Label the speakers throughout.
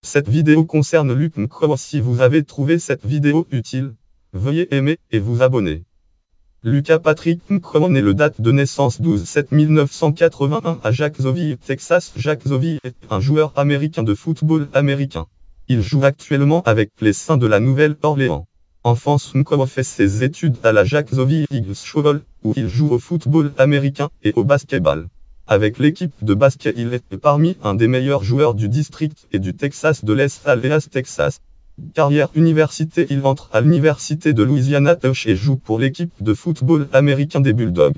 Speaker 1: Cette vidéo concerne Luke McCoy. Si vous avez trouvé cette vidéo utile, veuillez aimer et vous abonner. Lucas Patrick McCoy est le date de naissance 12/7/1981 à Jacksonville, Texas. Jacksonville est un joueur américain de football américain. Il joue actuellement avec les Saints de la Nouvelle-Orléans. Enfance, McCoy fait ses études à la Jacksonville Eagles School, où il joue au football américain et au basketball. Avec l'équipe de basket, il est parmi un des meilleurs joueurs du district et du Texas de l'Est à Dallas, Texas. Carrière université, il entre à l'université de Louisiana Tech et joue pour l'équipe de football américain des Bulldogs.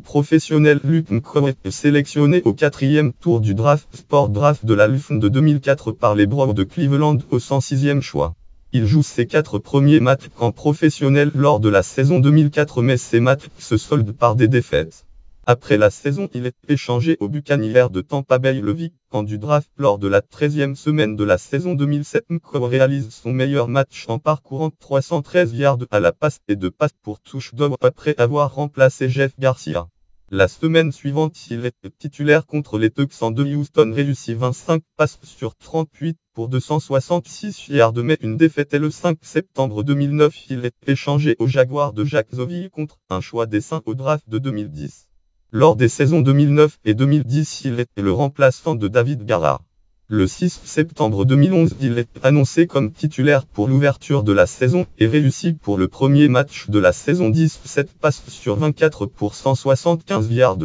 Speaker 1: Professionnel, Luke McCoy est sélectionné au 4e tour du Sport Draft de la LFL de 2004 par les Browns de Cleveland au 106e choix. Il joue ses 4 premiers matchs en professionnel lors de la saison 2004, mais ces matchs se soldent par des défaites. Après la saison, il est échangé aux Buccaneers de Tampa Bay le camp du draft. Lors de la 13e semaine de la saison 2007, McCoy réalise son meilleur match en parcourant 313 yards à la passe et 2 passes pour touchdown après avoir remplacé Jeff Garcia. La semaine suivante, il est titulaire contre les Texans de Houston, réussit 25 passes sur 38 pour 266 yards, mais une défaite. Et le 5 septembre 2009, il est échangé aux Jaguars de Jacksonville contre un choix des Saints au draft de 2010. Lors des saisons 2009 et 2010, il est le remplaçant de David Garrard. Le 6 septembre 2011, il est annoncé comme titulaire pour l'ouverture de la saison et réussit pour le premier match de la saison 17 passes sur 24 pour 175 yards.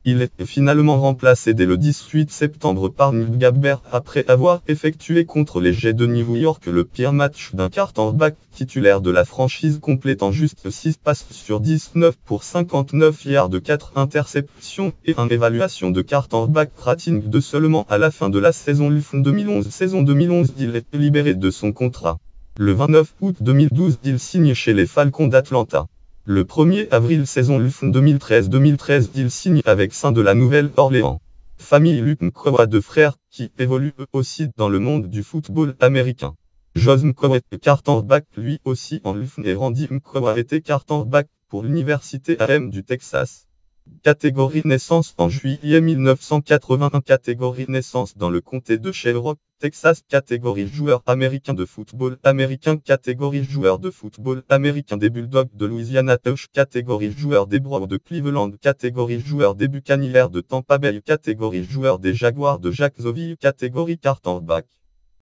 Speaker 1: Il est finalement remplacé dès le 18 septembre par Nick Gabbert après avoir effectué contre les Jets de New York le pire match d'un quarterback titulaire de la franchise, complétant juste 6 passes sur 19 pour 59 yards, 4 interceptions et une évaluation de quarterback rating de seulement à la fin de la saison LFL 2011. Saison 2011, il est libéré de son contrat. Le 29 août 2012, il signe chez les Falcons d'Atlanta. Le 1er avril saison LFL 2013, il signe avec Saints de la Nouvelle-Orléans. Famille, Luke McCoy a 2 frères qui évoluent eux aussi dans le monde du football américain. Josh McCoy est quarterback lui aussi en LFL et Randy McCoy a été quarterback pour l'université AM du Texas. Catégorie naissance en juillet 1981. Catégorie naissance dans le comté de Sherrock, Texas. Catégorie joueur américain de football américain. Catégorie joueur de football américain des Bulldogs de Louisiana Tech. Catégorie joueur des Browns de Cleveland. Catégorie joueur des Buccaneers de Tampa Bay. Catégorie joueur des Jaguars de Jacksonville. Catégorie quarterback.